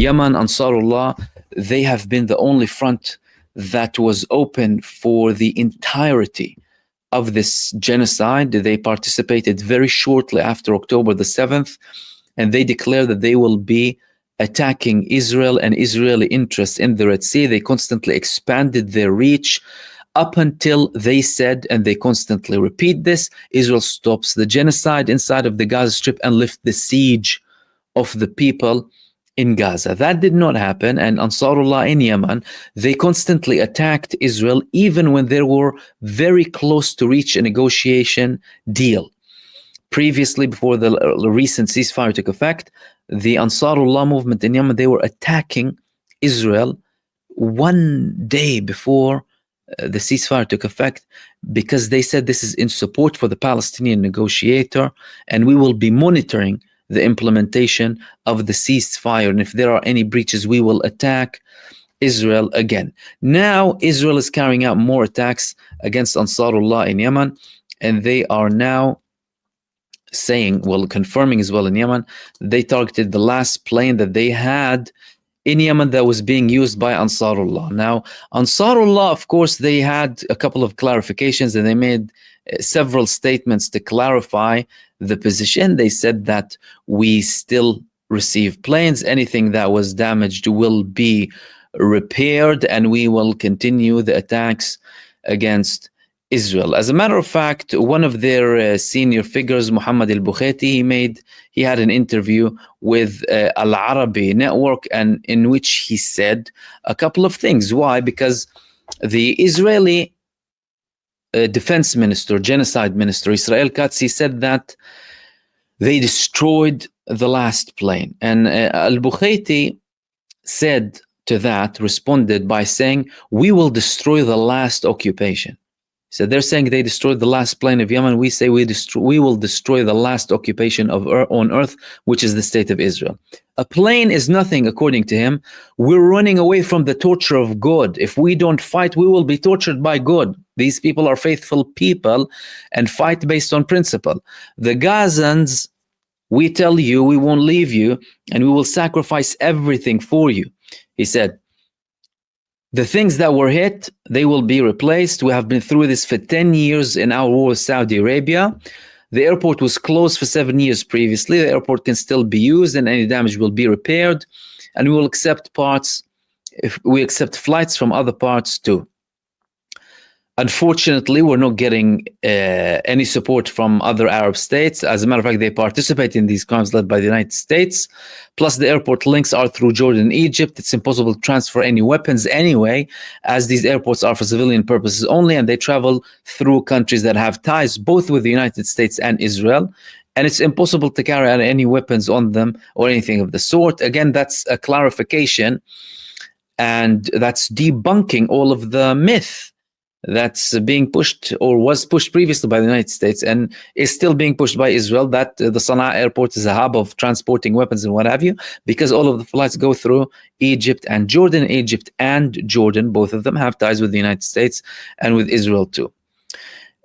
Yemen, Ansarullah, they have been the only front that was open for the entirety of this genocide. They participated very shortly after October the 7th, and they declared that they will be attacking Israel and Israeli interests in the Red Sea. They constantly expanded their reach up until they said, and they constantly repeat this, Israel stops the genocide inside of the Gaza Strip and lifts the siege of the people in Gaza. That did not happen, and Ansarullah in Yemen, they constantly attacked Israel even when they were very close to reach a negotiation deal. Previously, before the recent ceasefire took effect, the Ansarullah movement in Yemen, they were attacking Israel one day before the ceasefire took effect, because they said this is in support for the Palestinian negotiator, and we will be monitoring the implementation of the ceasefire, and if there are any breaches, we will attack Israel again. Now, Israel is carrying out more attacks against Ansarullah in Yemen, and they are now saying, well, confirming as well in Yemen, they targeted the last plane that they had in Yemen that was being used by Ansarullah. Now, Ansarullah, of course, they had a couple of clarifications, and they made several statements to clarify the position. They said that we still receive planes. Anything that was damaged will be repaired, and we will continue the attacks against Israel. As a matter of fact, one of their senior figures, Muhammad al-Bukhaiti, he had an interview with Al Arabi Network, and in which he said a couple of things. Why? Because the Israeli defense minister, genocide minister, Israel Katz, he said that they destroyed the last plane. And al-Bukhaiti said to that, responded by saying, we will destroy the last occupation. So they're saying they destroyed the last plane of Yemen. We say we will destroy the last occupation on earth, which is the state of Israel. A plane is nothing, according to him. We're running away from the torture of God. If we don't fight, we will be tortured by God. These people are faithful people and fight based on principle. The Gazans, we tell you, we won't leave you, and we will sacrifice everything for you. He said, the things that were hit, they will be replaced. We have been through this for 10 years in our war with Saudi Arabia. The airport was closed for 7 years previously. The airport can still be used, and any damage will be repaired. And we will accept parts, if we accept flights from other parts too. Unfortunately, we're not getting any support from other Arab states. As a matter of fact, they participate in these crimes led by the United States. Plus, the airport links are through Jordan and Egypt. It's impossible to transfer any weapons anyway, as these airports are for civilian purposes only, and they travel through countries that have ties both with the United States and Israel. And it's impossible to carry out any weapons on them or anything of the sort. Again, that's a clarification, and that's debunking all of the myth that's being pushed or was pushed previously by the United States and is still being pushed by Israel, that the Sana'a airport is a hub of transporting weapons and what have you, because all of the flights go through Egypt and Jordan. Egypt and Jordan, both of them have ties with the United States and with Israel too.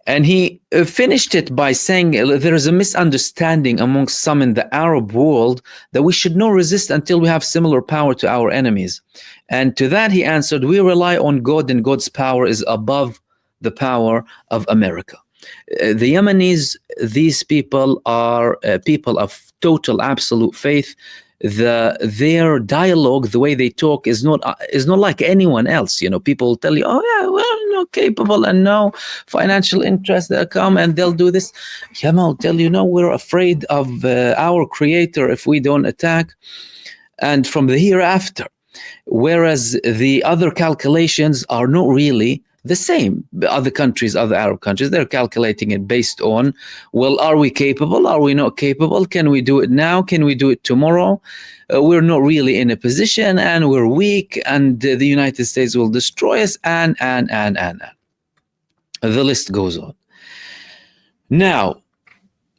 And he finished it by saying there is a misunderstanding amongst some in the Arab world that we should not resist until we have similar power to our enemies. And to that he answered, we rely on God, and God's power is above the power of America. The Yemenis, these people are people of total absolute faith. Their dialogue, the way they talk, is not like anyone else. You know, people will tell you, oh yeah, we're not capable, and no financial interests that come and they'll do this. Yemen will tell you, no, we're afraid of our creator if we don't attack, and from the hereafter. Whereas the other calculations are not really the same. Other countries, other Arab countries, they're calculating it based on, well, are we capable? Are we not capable? Can we do it now? Can we do it tomorrow? We're not really in a position, and we're weak, and the United States will destroy us, and. The list goes on. Now,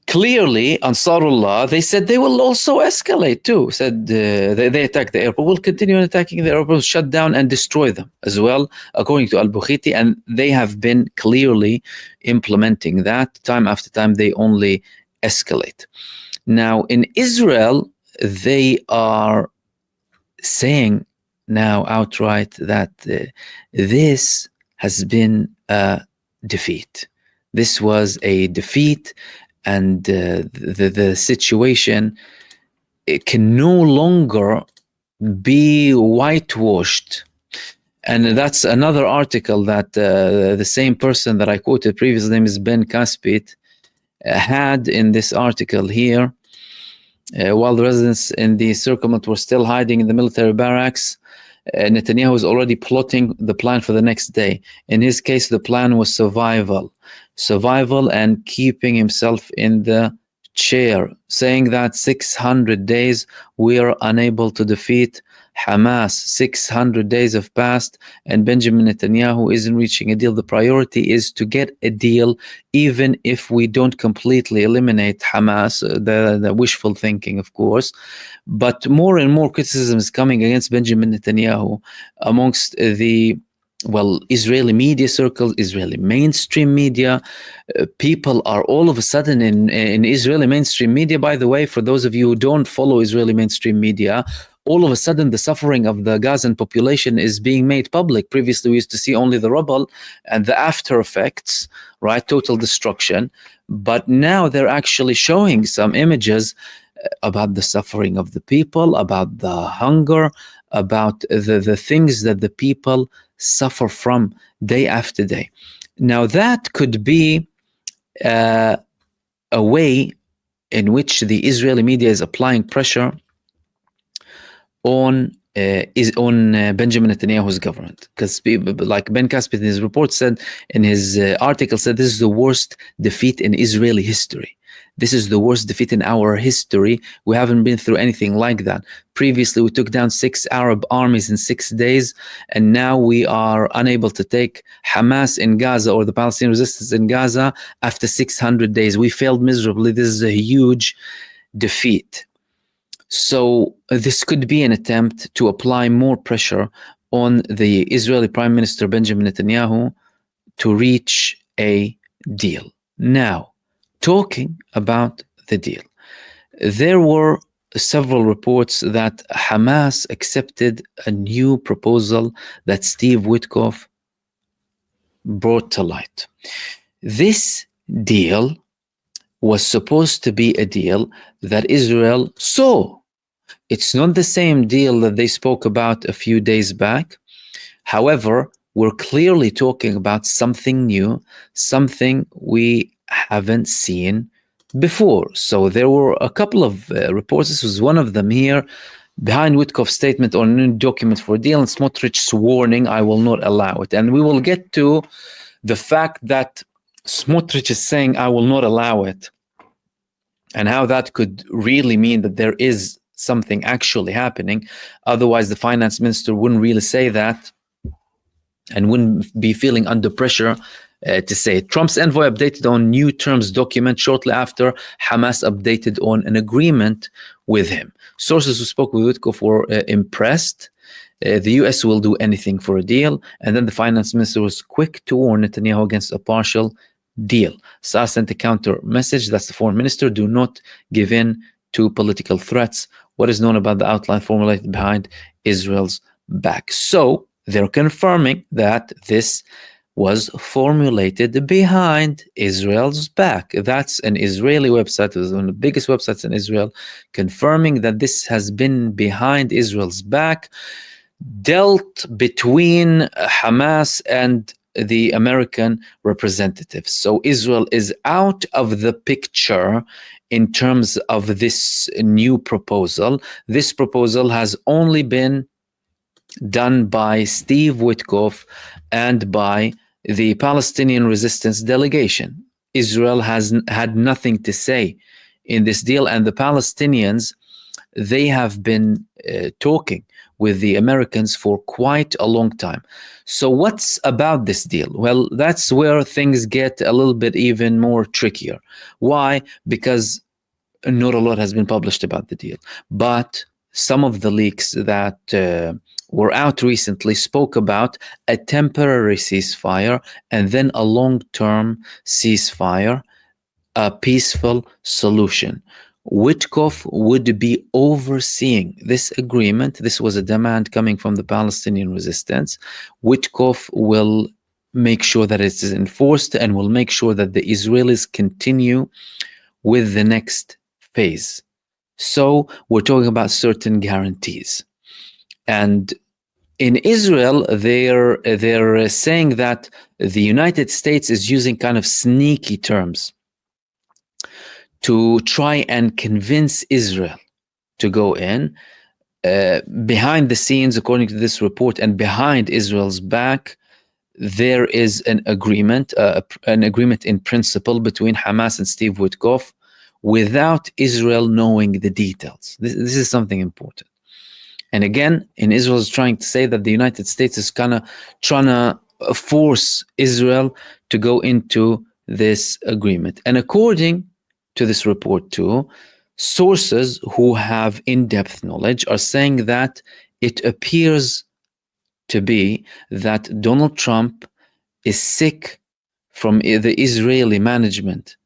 clearly, Ansarullah, they said they will also escalate too. Said they attack the airport. We'll continue attacking the airport, shut down and destroy them as well, according to al-Bukhaiti. And they have been clearly implementing that time after time. They only escalate. Now, in Israel, they are saying now outright that this has been a defeat. This was a defeat, and the situation, it can no longer be whitewashed. And that's another article that the same person that I quoted previously, name is Ben Caspit, had in this article here. While the residents in the settlement were still hiding in the military barracks, Netanyahu was already plotting the plan for the next day. In his case, the plan was survival and keeping himself in the chair, saying that 600 days we are unable to defeat Hamas. 600 days have passed and Benjamin Netanyahu isn't reaching a deal. The priority is to get a deal, even if we don't completely eliminate Hamas, the wishful thinking, of course. But more and more criticism is coming against Benjamin Netanyahu amongst the Israeli media circles, Israeli mainstream media. People are all of a sudden in Israeli mainstream media. By the way, for those of you who don't follow Israeli mainstream media, all of a sudden the suffering of the Gazan population is being made public. Previously, we used to see only the rubble and the after effects, right? Total destruction. But now they're actually showing some images about the suffering of the people, about the hunger, about the things that the people suffer from day after day. Now, that could be a way in which the Israeli media is applying pressure on Benjamin Netanyahu's government, because like Ben Caspit in his report said, in his article said, this is the worst defeat in Israeli history. This is the worst defeat in our history. We haven't been through anything like that. Previously, we took down 6 Arab armies in 6 days, and now we are unable to take Hamas in Gaza or the Palestinian resistance in Gaza after 600 days. We failed miserably. This is a huge defeat. So this could be an attempt to apply more pressure on the Israeli Prime Minister Benjamin Netanyahu to reach a deal. Now, talking about the deal, there were several reports that Hamas accepted a new proposal that Steve Witkoff brought to light. This deal was supposed to be a deal that Israel saw. It's not the same deal that they spoke about a few days back. However, we're clearly talking about something new, something we haven't seen before. So there were a couple of reports. This was one of them here. Behind Witkoff's statement on a new document for a deal and Smotrich's warning, I will not allow it. And we will get to the fact that Smotrich is saying, I will not allow it, and how that could really mean that there is something actually happening. Otherwise, the finance minister wouldn't really say that and wouldn't be feeling under pressure to say it. Trump's envoy updated on new terms document shortly after Hamas updated on an agreement with him. Sources who spoke with Witkoff were impressed. The US will do anything for a deal. And then the finance minister was quick to warn Netanyahu against a partial deal. Saar sent a counter message, that's the foreign minister: do not give in to political threats. What is known about the outline formulated behind Israel's back? So they're confirming that this was formulated behind Israel's back. That's an Israeli website. It was one of the biggest websites in Israel, confirming that this has been behind Israel's back, dealt between Hamas and the American representatives. So Israel is out of the picture in terms of this new proposal. This proposal has only been done by Steve Witkoff and by the Palestinian resistance delegation. Israel has had nothing to say in this deal, and the Palestinians, they have been talking with the Americans for quite a long time. So what's about this deal? Well, that's where things get a little bit even more trickier. Why? Because not a lot has been published about the deal, but some of the leaks that were out recently spoke about a temporary ceasefire and then a long-term ceasefire, a peaceful solution. Witkoff would be overseeing this agreement. This was a demand coming from the Palestinian resistance. Witkoff will make sure that it is enforced and will make sure that the Israelis continue with the next phase. So we're talking about certain guarantees. And in Israel, they're saying that the United States is using kind of sneaky terms to try and convince Israel to go in. Behind the scenes, according to this report, and behind Israel's back, there is an agreement in principle between Hamas and Steve Witkoff without Israel knowing the details. This is something important. And again, in Israel is trying to say that the United States is kind of trying to force Israel to go into this agreement. And according to this report too, sources who have in-depth knowledge are saying that it appears to be that Donald Trump is sick from the Israeli management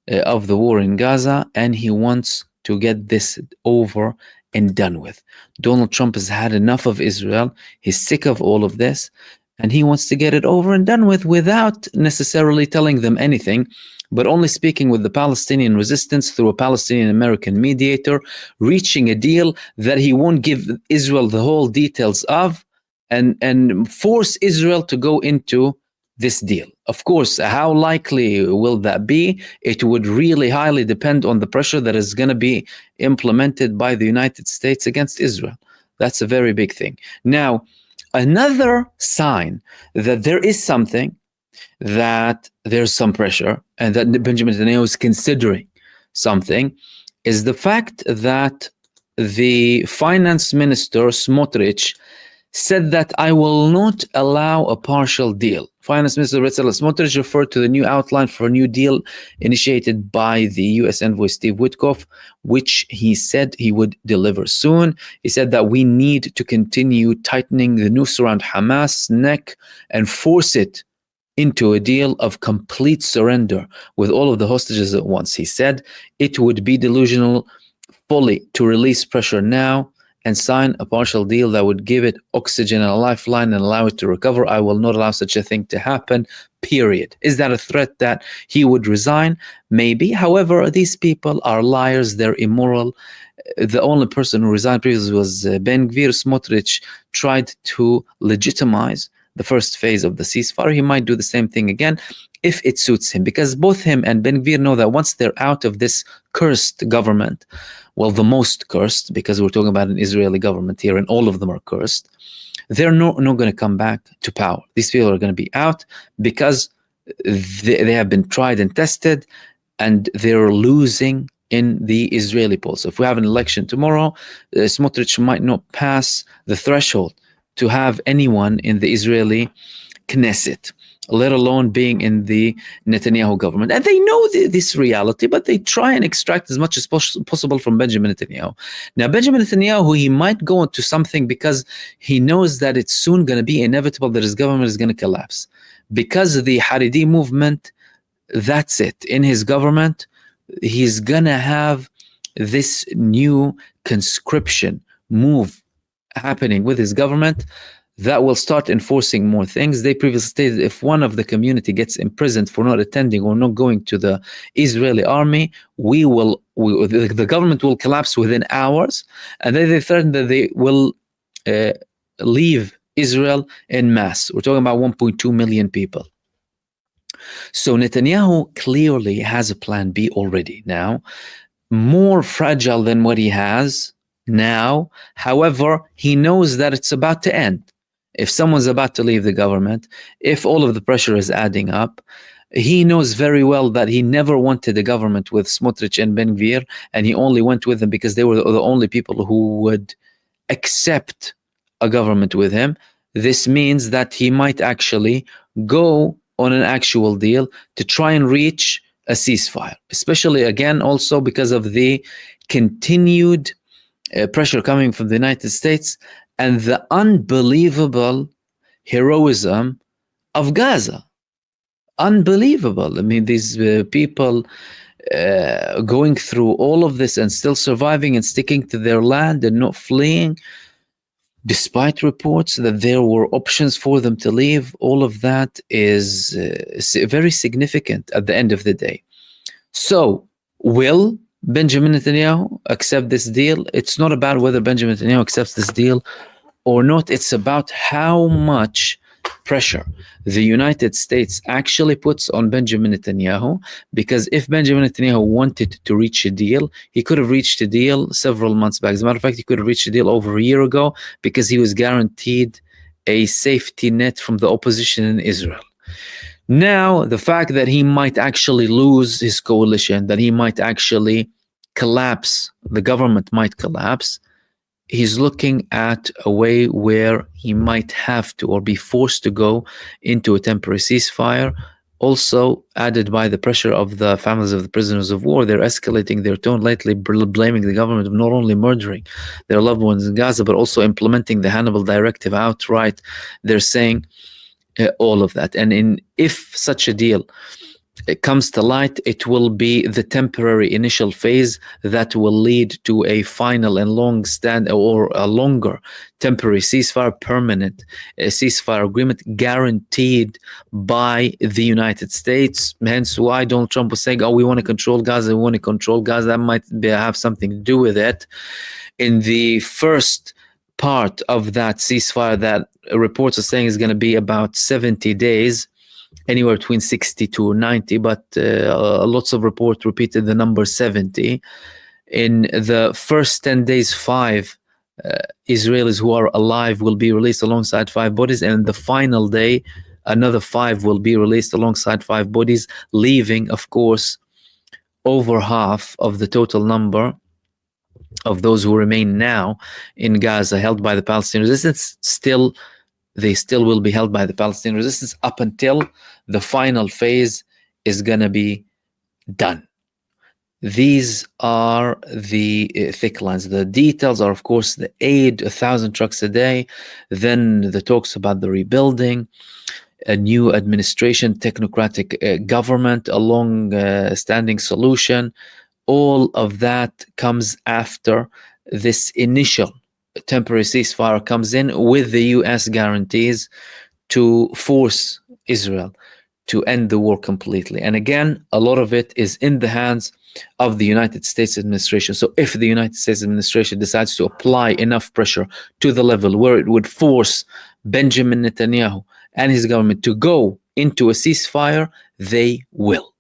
of the war in Gaza, and he wants to get this over and done with. Donald Trump has had enough of Israel. He's sick of all of this, and he wants to get it over and done with without necessarily telling them anything, but only speaking with the Palestinian resistance through a Palestinian-American mediator, reaching a deal that he won't give Israel the whole details of, and force Israel to go into this deal. Of course, how likely will that be? It would really highly depend on the pressure that is going to be implemented by the United States against Israel. That's a very big thing. Now, another sign that there is something, that there's some pressure, and that Benjamin Netanyahu is considering something, is the fact that the finance minister, Smotrich, said that I will not allow a partial deal. Finance Minister Bezalel Smotrich referred to the new outline for a new deal initiated by the U.S. envoy Steve Witkoff, which he said he would deliver soon. He said that we need to continue tightening the noose around Hamas' neck and force it into a deal of complete surrender with all of the hostages at once. He said it would be delusional fully to release pressure now and sign a partial deal that would give it oxygen and a lifeline and allow it to recover. I will not allow such a thing to happen, period. Is that a threat that he would resign? Maybe. However, these people are liars. They're immoral. The only person who resigned previously was Ben Gvir. Smotrich tried to legitimize the first phase of the ceasefire. He might do the same thing again if it suits him, because both him and Ben Gvir know that once they're out of this cursed government, well, the most cursed, because we're talking about an Israeli government here and all of them are cursed, they're not going to come back to power. These people are going to be out because they have been tried and tested, and they're losing in the Israeli polls. So if we have an election tomorrow, Smotrich might not pass the threshold to have anyone in the Israeli Knesset, let alone being in the Netanyahu government. And they know this reality, but they try and extract as much as possible from Benjamin Netanyahu. Now, Benjamin Netanyahu, he might go into something because he knows that it's soon going to be inevitable that his government is going to collapse. Because of the Haredi movement, that's it. In his government, he's going to have this new conscription move happening with his government that will start enforcing more things. They previously stated if one of the community gets imprisoned for not attending or not going to the Israeli army, the government will collapse within hours. And then they threatened that they will leave Israel en masse. We're talking about 1.2 million people. So Netanyahu clearly has a plan B already now, more fragile than what he has now. However, he knows that it's about to end. If someone's about to leave the government, if all of the pressure is adding up, he knows very well that he never wanted a government with Smotrich and Ben Gvir, and he only went with them because they were the only people who would accept a government with him. This means that he might actually go on an actual deal to try and reach a ceasefire, especially again also because of the continued pressure coming from the United States and the unbelievable heroism of Gaza. Unbelievable. I mean, these people, going through all of this and still surviving and sticking to their land and not fleeing, despite reports that there were options for them to leave. All of that is very significant at the end of the day. So, will Benjamin Netanyahu accept this deal? It's not about whether Benjamin Netanyahu accepts this deal or not. It's about how much pressure the United States actually puts on Benjamin Netanyahu. Because if Benjamin Netanyahu wanted to reach a deal, he could have reached a deal several months back. As a matter of fact, he could have reached a deal over a year ago, because he was guaranteed a safety net from the opposition in Israel. Now, the fact that he might actually lose his coalition, that he might actually collapse, the government might collapse, he's looking at a way where he might have to or be forced to go into a temporary ceasefire. Also, added by the pressure of the families of the prisoners of war, they're escalating their tone lately, blaming the government of not only murdering their loved ones in Gaza, but also implementing the Hannibal Directive outright. They're saying all of that. And if such a deal it comes to light, it will be the temporary initial phase that will lead to a final and long stand or a longer temporary ceasefire, permanent ceasefire agreement guaranteed by the United States. Hence why Donald Trump was saying, oh, we want to control Gaza, we want to control Gaza. That might have something to do with it. In the first part of that ceasefire, that reports are saying is going to be about 70 days, anywhere between 60 to 90, but lots of reports repeated the number 70. In the first 10 days, 5 Israelis who are alive will be released alongside 5 bodies, and the final day, another 5 will be released alongside 5 bodies, leaving, of course, over half of the total number of those who remain now in Gaza held by the Palestinian resistance. They still will be held by the Palestinian resistance up until the final phase is going to be done. These are the thick lines. The details are, of course, the aid, 1,000 trucks a day, then the talks about the rebuilding, a new administration, technocratic government, a long-standing solution. All of that comes after this initial temporary ceasefire comes in, with the US guarantees to force Israel to end the war completely. And again, a lot of it is in the hands of the United States administration. So if the United States administration decides to apply enough pressure to the level where it would force Benjamin Netanyahu and his government to go into a ceasefire, they will.